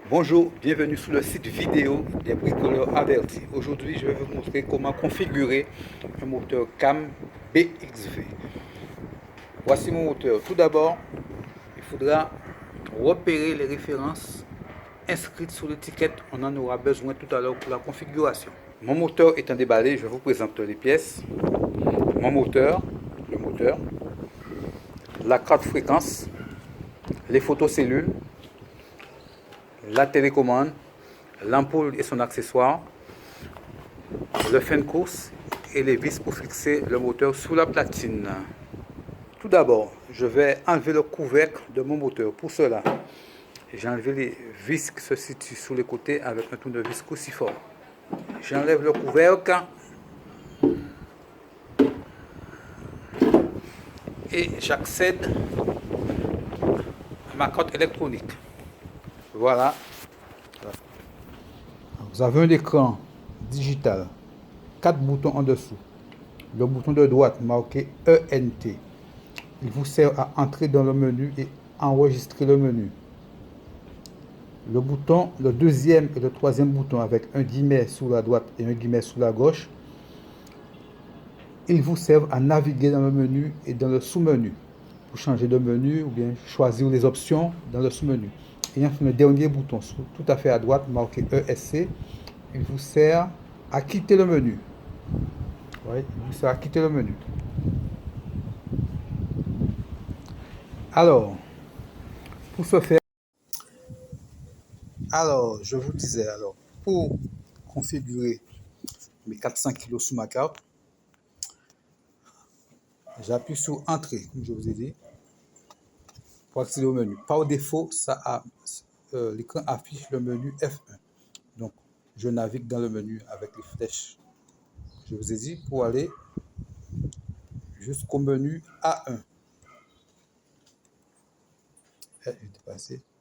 Bonjour, bienvenue sur le site vidéo des bricoleurs avertis. Aujourd'hui, je vais vous montrer comment configurer un moteur CAM BXV. Voici mon moteur. Tout d'abord, il faudra repérer les références inscrites sur l'étiquette. On en aura besoin tout à l'heure pour la configuration. Mon moteur étant déballé, je vous présente les pièces. Mon moteur, le moteur, la carte fréquence, les photocellules, la télécommande, l'ampoule et son accessoire, le frein de course et les vis pour fixer le moteur sous la platine. Tout d'abord, je vais enlever le couvercle de mon moteur. Pour cela, j'ai enlevé les vis qui se situent sur les côtés avec un tournevis cruciforme. J'enlève le couvercle et j'accède à ma carte électronique. Voilà. Vous avez un écran digital, 4 boutons en dessous. Le bouton de droite marqué ENT. Il vous sert à entrer dans le menu et enregistrer le menu. Le deuxième et le troisième bouton avec un guillemet sous la droite et un guillemet sous la gauche, ils vous servent à naviguer dans le menu et dans le sous-menu pour changer de menu ou bien choisir les options dans le sous-menu. Et enfin, le dernier bouton tout à fait à droite marqué ESC, il vous sert à quitter le menu. Oui, il vous sert à quitter le menu. Alors, pour ce faire, je vous disais, pour configurer mes 400 kg sous ma carte, j'appuie sur Entrée, comme je vous ai dit, pour accéder au menu. Par défaut, l'écran affiche le menu F1. Donc, je navigue dans le menu avec les flèches. Je vous ai dit pour aller jusqu'au menu A1.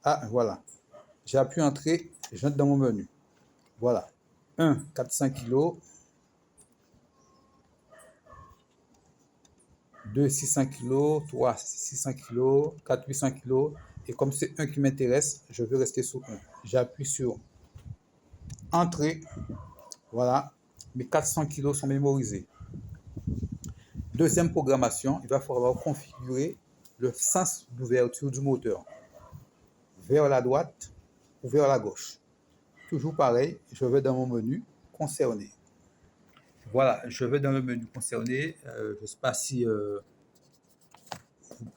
A1, voilà. J'appuie Entrée, j'entre dans mon menu. Voilà. 1, 400 kg. 2, 600 kg. 3, 600 kg. 4, 800 kg. Et comme c'est un qui m'intéresse, je veux rester sur 1. J'appuie sur Entrée. Voilà. Mes 400 kg sont mémorisés. Deuxième programmation, il va falloir configurer le sens d'ouverture du moteur. Vers la droite ou vers la gauche. Toujours pareil, je vais dans mon menu concerné. Voilà, je vais dans le menu concerné. Je ne sais pas si vous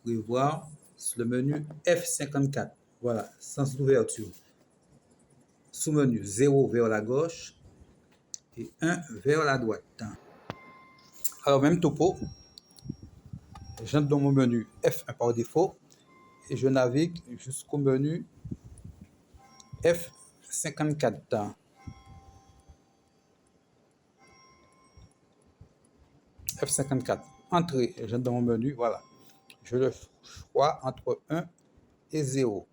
pouvez voir le menu F54. Voilà, sens d'ouverture. Sous-menu 0 vers la gauche et 1 vers la droite. Alors, même topo. J'entre dans mon menu F1 par défaut et je navigue jusqu'au menu F54. F54. Entrée, j'entre dans mon menu, voilà. Je le choix entre 1 et 0.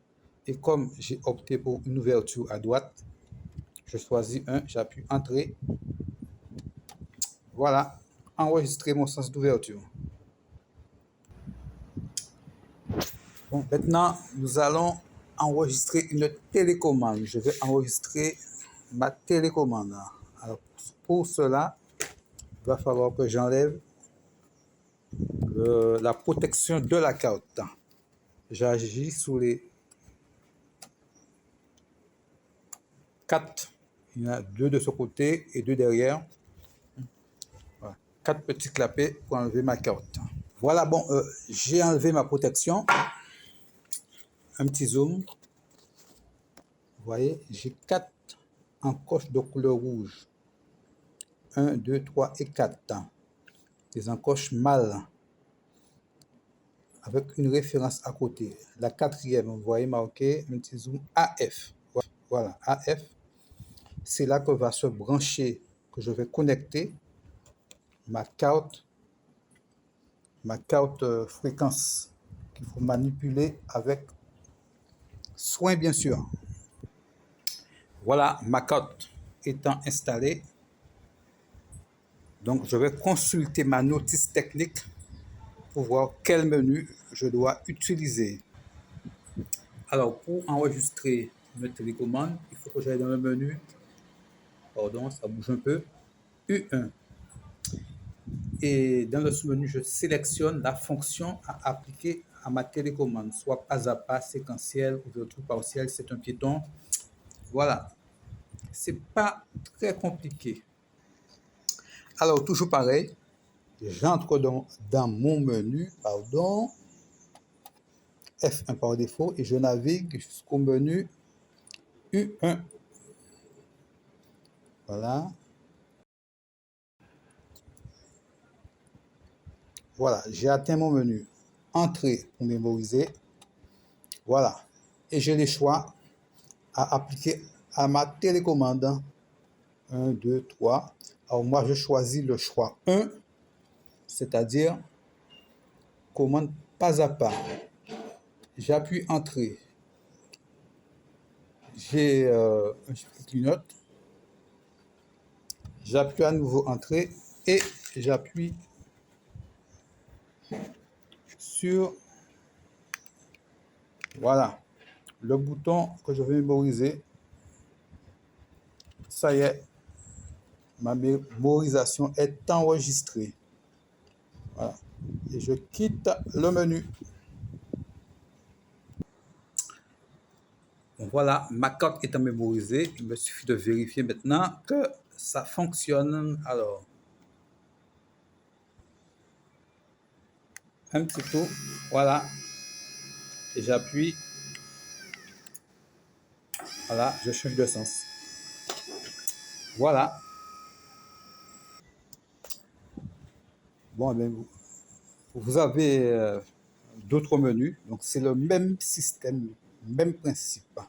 Et comme j'ai opté pour une ouverture à droite, je choisis 1, j'appuie Entrée. Voilà, enregistrer mon sens d'ouverture. Bon, maintenant, nous allons enregistrer une télécommande. Je vais enregistrer ma télécommande. Alors, pour cela, il va falloir que j'enlève la protection de la carte. J'agis sur les 4. Il y en a 2 de ce côté et 2 derrière. Voilà. 4 petits clapets pour enlever ma carte. Voilà, bon, j'ai enlevé ma protection. Un petit zoom. Vous voyez, j'ai 4 encoches de couleur rouge. 1, 2, 3 et 4. Des encoches mâles. Avec une référence à côté. La quatrième, vous voyez marqué un petit zoom AF. Voilà, AF. C'est là que va se brancher, que je vais connecter ma carte fréquence qu'il faut manipuler avec soin, bien sûr. Voilà, ma carte étant installée. Donc, je vais consulter ma notice technique pour voir quel menu je dois utiliser. Alors, pour enregistrer me télécommande, il faut que j'aille dans le menu. Pardon, ça bouge un peu. U1. Et dans le sous-menu, je sélectionne la fonction à appliquer à ma télécommande, soit pas à pas, séquentiel, ouverture partielle, c'est un piéton. Voilà. C'est pas très compliqué. Alors, toujours pareil, j'entre dans mon menu, pardon, F1 par défaut, et je navigue jusqu'au menu U1. Voilà. Voilà, j'ai atteint mon menu. Entrée pour mémoriser. Voilà. Et j'ai les choix à appliquer à ma télécommande. 1, 2, 3. Alors moi, je choisis le choix 1, c'est-à-dire commande pas à pas. J'appuie Entrée. J'ai un chiffre qui clignote. J'appuie à nouveau Entrée et j'appuie sur, voilà, le bouton que je vais mémoriser. Ça y est, ma mémorisation est enregistrée. Voilà. Et je quitte le menu. Bon, voilà, ma carte étant mémorisée, il me suffit de vérifier maintenant que ça fonctionne. Alors, un petit tour, voilà, et j'appuie, voilà, je change de sens. Voilà. Bon, ben, vous avez d'autres menus, donc c'est le même système, même principe.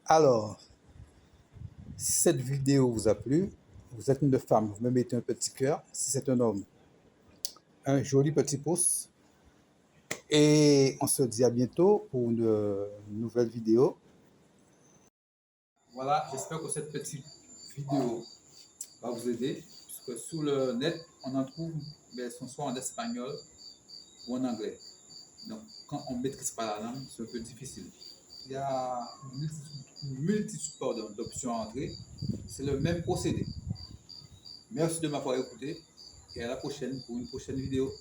Alors, si cette vidéo vous a plu, vous êtes une femme, vous me mettez un petit cœur. Si c'est un homme, un joli petit pouce. Et on se dit à bientôt pour une nouvelle vidéo. Voilà, j'espère que cette petite vidéo va vous aider, puisque sur le net, on en trouve, mais elles sont soit en espagnol ou en anglais. Donc, quand on ne maîtrise pas la langue, c'est un peu difficile. Il y a une multitude d'options à entrer. C'est le même procédé. Merci de m'avoir écouté et à la prochaine pour une prochaine vidéo.